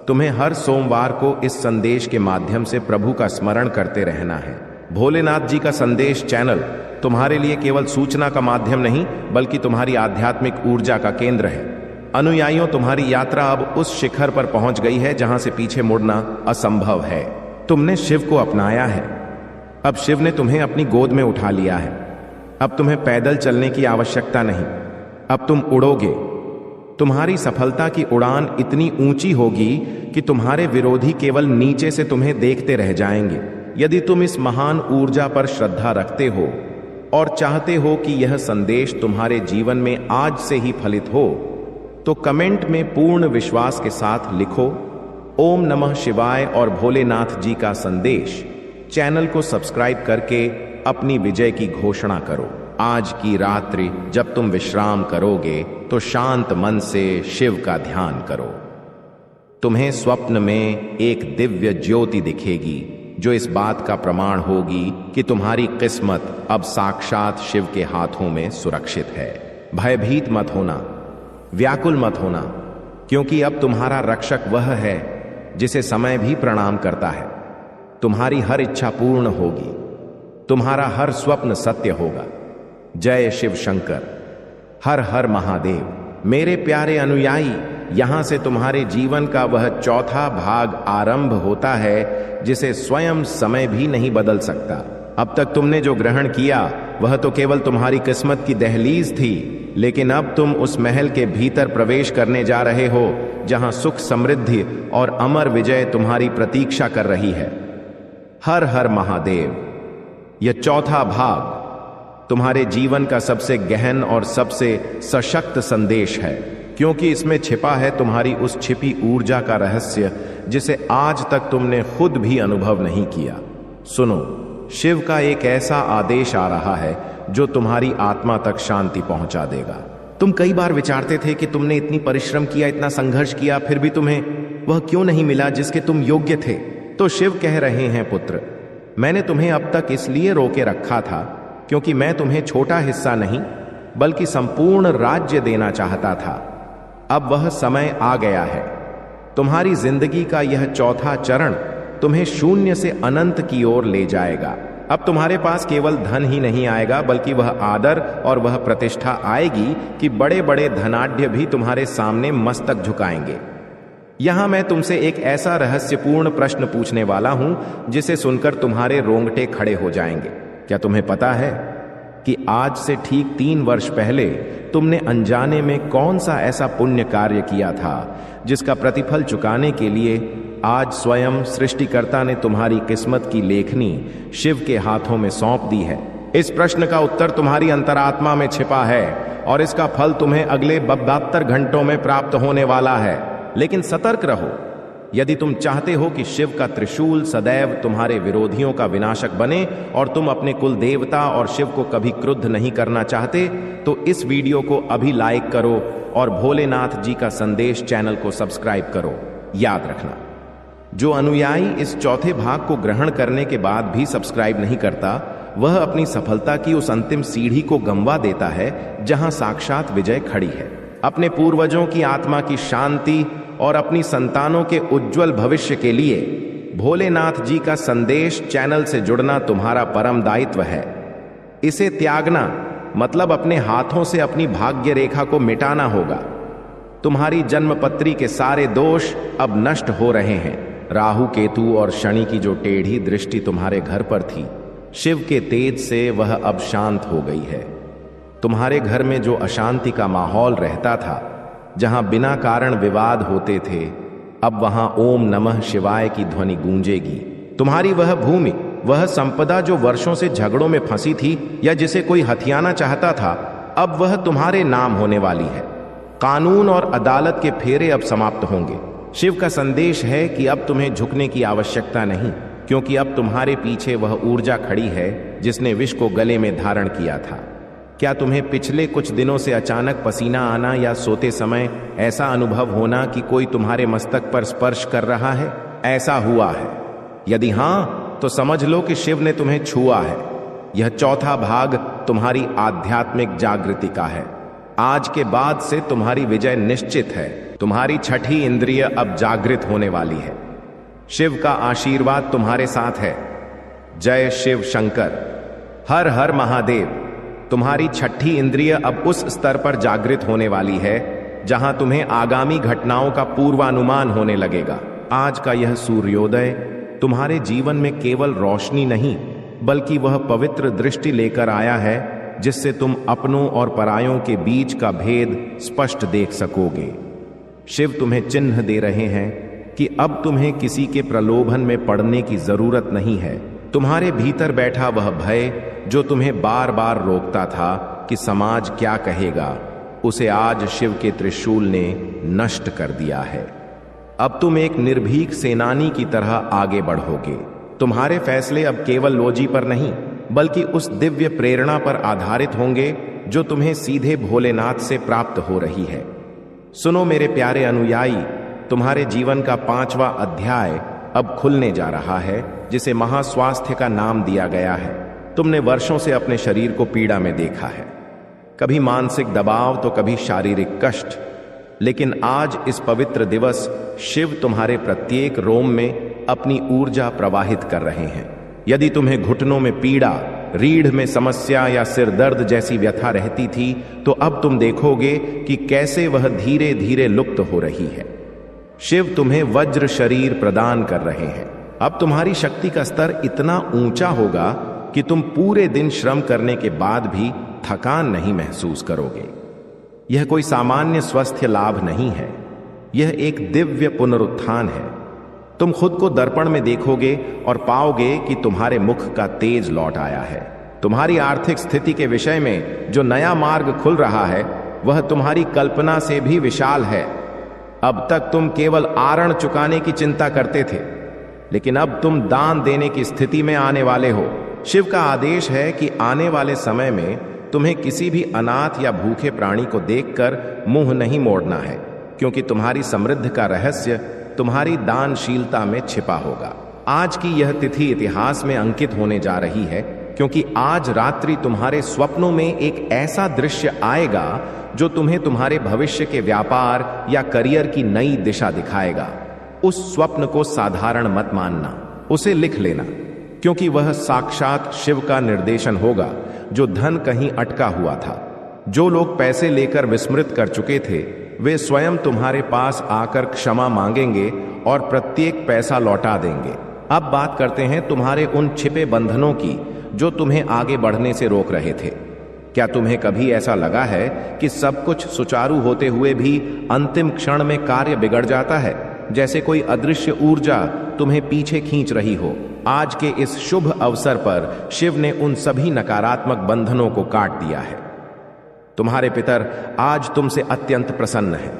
Speaker 1: तुम्हें हर सोमवार को इस संदेश के माध्यम से प्रभु का स्मरण करते रहना है। भोलेनाथ जी का संदेश चैनल तुम्हारे लिए केवल सूचना का माध्यम नहीं, बल्कि तुम्हारी आध्यात्मिक ऊर्जा का केंद्र है। अनुयायियों, तुम्हारी यात्रा अब उस शिखर पर पहुंच गई है जहां से पीछे मुड़ना असंभव है। तुमने शिव को अपनाया है। अब शिव ने तुम्हें अपनी गोद में उठा लिया है। अब तुम्हें पैदल चलने की आवश्यकता नहीं, अब तुम उड़ोगे। तुम्हारी सफलता की उड़ान इतनी ऊंची होगी कि तुम्हारे विरोधी केवल नीचे से तुम्हें देखते रह जाएंगे। यदि तुम इस महान ऊर्जा पर श्रद्धा रखते हो और चाहते हो कि यह संदेश तुम्हारे जीवन में आज से ही फलित हो, तो कमेंट में पूर्ण विश्वास के साथ लिखो, ओम नमः शिवाय और भोलेनाथ जी का संदेश। चैनल को सब्सक्राइब करके अपनी विजय की घोषणा करो। आज की रात्रि जब तुम विश्राम करोगे तो शांत मन से शिव का ध्यान करो। तुम्हें स्वप्न में एक दिव्य ज्योति दिखेगी जो इस बात का प्रमाण होगी कि तुम्हारी किस्मत अब साक्षात शिव के हाथों में सुरक्षित है। भयभीत मत होना, व्याकुल मत होना, क्योंकि अब तुम्हारा रक्षक वह है जिसे समय भी प्रणाम करता है। तुम्हारी हर इच्छा पूर्ण होगी, तुम्हारा हर स्वप्न सत्य होगा। जय शिव शंकर, हर हर महादेव। मेरे प्यारे अनुयायी, यहां से तुम्हारे जीवन का वह चौथा भाग आरंभ होता है जिसे स्वयं समय भी नहीं बदल सकता। अब तक तुमने जो ग्रहण किया वह तो केवल तुम्हारी किस्मत की दहलीज थी, लेकिन अब तुम उस महल के भीतर प्रवेश करने जा रहे हो जहां सुख, समृद्धि और अमर विजय तुम्हारी प्रतीक्षा कर रही है। हर हर महादेव। यह चौथा भाग तुम्हारे जीवन का सबसे गहन और सबसे सशक्त संदेश है, क्योंकि इसमें छिपा है तुम्हारी उस छिपी ऊर्जा का रहस्य जिसे आज तक तुमने खुद भी अनुभव नहीं किया। सुनो, शिव का एक ऐसा आदेश आ रहा है जो तुम्हारी आत्मा तक शांति पहुंचा देगा। तुम कई बार विचारते थे कि तुमने इतनी परिश्रम किया, इतना संघर्ष किया, फिर भी तुम्हें वह क्यों नहीं मिला जिसके तुम योग्य थे। तो शिव कह रहे हैं, पुत्र, मैंने तुम्हें अब तक इसलिए रोके रखा था क्योंकि मैं तुम्हें छोटा हिस्सा नहीं बल्कि संपूर्ण राज्य देना चाहता था। अब वह समय आ गया है। तुम्हारी जिंदगी का यह चौथा चरण तुम्हें शून्य से अनंत की ओर ले जाएगा। अब तुम्हारे पास केवल धन ही नहीं आएगा, बल्कि वह आदर और वह प्रतिष्ठा आएगी कि बड़े बड़े धनाढ्य भी तुम्हारे सामने मस्तक झुकाएंगे। यहां मैं तुमसे एक ऐसा रहस्यपूर्ण प्रश्न पूछने वाला हूं जिसे सुनकर तुम्हारे रोंगटे खड़े हो जाएंगे। क्या तुम्हें पता है कि आज से ठीक 3 वर्ष पहले तुमने अनजाने में कौन सा ऐसा पुण्य कार्य किया था जिसका प्रतिफल चुकाने के लिए आज स्वयं सृष्टिकर्ता ने तुम्हारी किस्मत की लेखनी शिव के हाथों में सौंप दी है? इस प्रश्न का उत्तर तुम्हारी अंतरात्मा में छिपा है और इसका फल तुम्हें अगले 72 घंटों में प्राप्त होने वाला है। लेकिन सतर्क रहो, यदि तुम चाहते हो कि शिव का त्रिशूल सदैव तुम्हारे विरोधियों का विनाशक बने और तुम अपने कुल देवता और शिव को कभी क्रुद्ध नहीं करना चाहते, तो इस वीडियो को अभी लाइक करो और भोलेनाथ जी का संदेश चैनल को सब्सक्राइब करो। याद रखना, जो अनुयायी इस चौथे भाग को ग्रहण करने के बाद भी सब्सक्राइब नहीं करता, वह अपनी सफलता की उस अंतिम सीढ़ी को गंवा देता है जहां साक्षात विजय खड़ी है। अपने पूर्वजों की आत्मा की शांति और अपनी संतानों के उज्जवल भविष्य के लिए भोलेनाथ जी का संदेश चैनल से जुड़ना तुम्हारा परम दायित्व है। इसे त्यागना मतलब अपने हाथों से अपनी भाग्य रेखा को मिटाना होगा। तुम्हारी जन्मपत्री के सारे दोष अब नष्ट हो रहे हैं। राहु, केतु और शनि की जो टेढ़ी दृष्टि तुम्हारे घर पर थी, शिव के तेज से वह अब शांत हो गई है। तुम्हारे घर में जो अशांति का माहौल रहता था, जहां बिना कारण विवाद होते थे, अब वहां ओम नमः शिवाय की ध्वनि गूंजेगी। तुम्हारी वह भूमि, वह संपदा जो वर्षों से झगड़ों में फंसी थी या जिसे कोई हथियाना चाहता था, अब वह तुम्हारे नाम होने वाली है। कानून और अदालत के फेरे अब समाप्त होंगे। शिव का संदेश है कि अब तुम्हें झुकने की आवश्यकता नहीं, क्योंकि अब तुम्हारे पीछे वह ऊर्जा खड़ी है जिसने विष को गले में धारण किया था। क्या तुम्हें पिछले कुछ दिनों से अचानक पसीना आना या सोते समय ऐसा अनुभव होना कि कोई तुम्हारे मस्तक पर स्पर्श कर रहा है? ऐसा हुआ है? यदि हां, तो समझ लो कि शिव ने तुम्हें छुआ है। यह चौथा भाग तुम्हारी आध्यात्मिक जागृति का है। आज के बाद से तुम्हारी विजय निश्चित है। तुम्हारी छठी इंद्रिय अब जागृत होने वाली है। शिव का आशीर्वाद तुम्हारे साथ है। जय शिव शंकर, हर हर महादेव। तुम्हारी छठी इंद्रिय अब उस स्तर पर जागृत होने वाली है जहां तुम्हें आगामी घटनाओं का पूर्वानुमान होने लगेगा। आज का यह सूर्योदय तुम्हारे जीवन में केवल रोशनी नहीं, बल्कि वह पवित्र दृष्टि लेकर आया है जिससे तुम अपनों और परायों के बीच का भेद स्पष्ट देख सकोगे। शिव तुम्हें चिन्ह दे रहे हैं कि अब तुम्हें किसी के प्रलोभन में पड़ने की जरूरत नहीं है। तुम्हारे भीतर बैठा वह भय जो तुम्हें बार बार रोकता था कि समाज क्या कहेगा, उसे आज शिव के त्रिशूल ने नष्ट कर दिया है। अब तुम एक निर्भीक सेनानी की तरह आगे बढ़ोगे। तुम्हारे फैसले अब केवल लोजी पर नहीं, बल्कि उस दिव्य प्रेरणा पर आधारित होंगे जो तुम्हें सीधे भोलेनाथ से प्राप्त हो रही है। सुनो मेरे प्यारे अनुयायी, तुम्हारे जीवन का 5वां अध्याय अब खुलने जा रहा है, जिसे महास्वास्थ्य का नाम दिया गया है। तुमने वर्षों से अपने शरीर को पीड़ा में देखा है, कभी मानसिक दबाव तो कभी शारीरिक कष्ट, लेकिन आज इस पवित्र दिवस शिव तुम्हारे प्रत्येक रोम में अपनी ऊर्जा प्रवाहित कर रहे हैं। यदि तुम्हें घुटनों में पीड़ा, रीढ़ में समस्या या सिर दर्द जैसी व्यथा रहती थी, तो अब तुम देखोगे कि कैसे वह धीरे धीरे लुप्त हो रही है। शिव तुम्हें वज्र शरीर प्रदान कर रहे हैं। अब तुम्हारी शक्ति का स्तर इतना ऊंचा होगा कि तुम पूरे दिन श्रम करने के बाद भी थकान नहीं महसूस करोगे। यह कोई सामान्य स्वास्थ्य लाभ नहीं है, यह एक दिव्य पुनरुत्थान है। तुम खुद को दर्पण में देखोगे और पाओगे कि तुम्हारे मुख का तेज लौट आया है। तुम्हारी आर्थिक स्थिति के विषय में जो नया मार्ग खुल रहा है, वह तुम्हारी कल्पना से भी विशाल है। अब तक तुम केवल आरण चुकाने की चिंता करते थे, लेकिन अब तुम दान देने की स्थिति में आने वाले हो। शिव का आदेश है कि आने वाले समय में तुम्हें किसी भी अनाथ या भूखे प्राणी को देखकर मुंह नहीं मोड़ना है, क्योंकि तुम्हारी समृद्धि का रहस्य तुम्हारी दानशीलता में छिपा होगा। आज की यह तिथि इतिहास में अंकित होने जा रही है, क्योंकि आज रात्रि तुम्हारे स्वप्नों में एक ऐसा दृश्य आएगा जो तुम्हें तुम्हारे भविष्य के व्यापार या करियर की नई दिशा दिखाएगा। उस स्वप्न को साधारण मत मानना, उसे लिख लेना, क्योंकि वह साक्षात शिव का निर्देशन होगा जो धन कहीं अटका हुआ था। जो लोग पैसे लेकर विस्मृत कर चुके थे, वे स्वयं तुम्हारे पास आकर क्षमा मांगेंगे और प्रत्येक पैसा लौटा देंगे। अब बात करते हैं तुम्हारे उन छिपे बंधनों की जो तुम्हें आगे बढ़ने से रोक रहे थे। क्या तुम्हें कभी ऐसा लगा है कि सब कुछ सुचारू होते हुए भी अंतिम क्षण में कार्य बिगड़ जाता है, जैसे कोई अदृश्य ऊर्जा तुम्हें पीछे खींच रही हो? आज के इस शुभ अवसर पर शिव ने उन सभी नकारात्मक बंधनों को काट दिया है। तुम्हारे पितर आज तुमसे अत्यंत प्रसन्न हैं।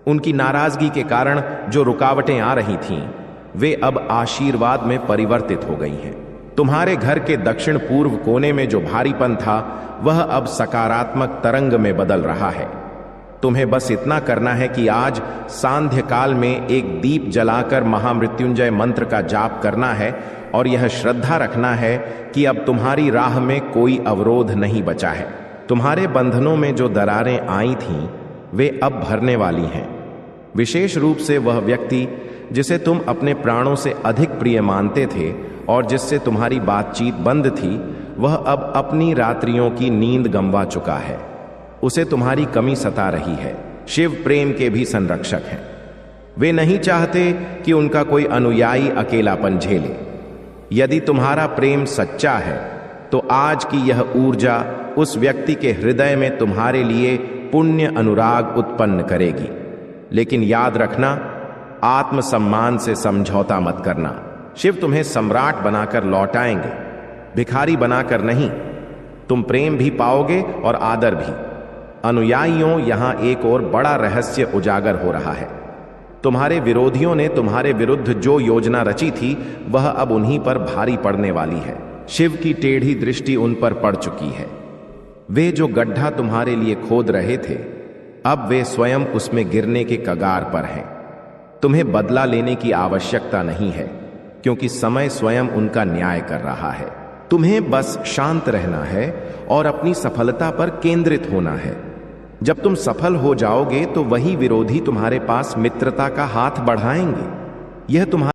Speaker 1: उनकी नाराजगी के कारण जो रुकावटें आ रही थीं, वे अब आशीर्वाद में परिवर्तित हो गई हैं। तुम्हारे घर के दक्षिण पूर्व कोने में जो भारीपन था, वह अब सकारात्मक तरंग में बदल रहा है। तुम्हें बस इतना करना है कि आज सांध्य काल में एक दीप जलाकर महामृत्युंजय मंत्र का जाप करना है और यह श्रद्धा रखना है कि अब तुम्हारी राह में कोई अवरोध नहीं बचा है। तुम्हारे बंधनों में जो दरारें आई थीं, वे अब भरने वाली हैं। विशेष रूप से वह व्यक्ति जिसे तुम अपने प्राणों से अधिक प्रिय मानते थे और जिससे तुम्हारी बातचीत बंद थी, वह अब अपनी रात्रियों की नींद गंवा चुका है। उसे तुम्हारी कमी सता रही है। शिव प्रेम के भी संरक्षक हैं। वे नहीं चाहते कि उनका कोई अनुयायी अकेलापन झेले। यदि तुम्हारा प्रेम सच्चा है तो आज की यह ऊर्जा उस व्यक्ति के हृदय में तुम्हारे लिए पुण्य अनुराग उत्पन्न करेगी। लेकिन याद रखना, आत्मसम्मान से समझौता मत करना। शिव तुम्हें सम्राट बनाकर लौटाएंगे, भिखारी बनाकर नहीं। तुम प्रेम भी पाओगे और आदर भी। अनुयायियों, यहां एक और बड़ा रहस्य उजागर हो रहा है। तुम्हारे विरोधियों ने तुम्हारे विरुद्ध जो योजना रची थी, वह अब उन्हीं पर भारी पड़ने वाली है। शिव की टेढ़ी दृष्टि उन पर पड़ चुकी है। वे जो गड्ढा तुम्हारे लिए खोद रहे थे, अब वे स्वयं उसमें गिरने के कगार पर हैं। तुम्हें बदला लेने की आवश्यकता नहीं है, क्योंकि समय स्वयं उनका न्याय कर रहा है। तुम्हें बस शांत रहना है और अपनी सफलता पर केंद्रित होना है। जब तुम सफल हो जाओगे तो वही विरोधी तुम्हारे पास मित्रता का हाथ बढ़ाएंगे। यह तुम्हारा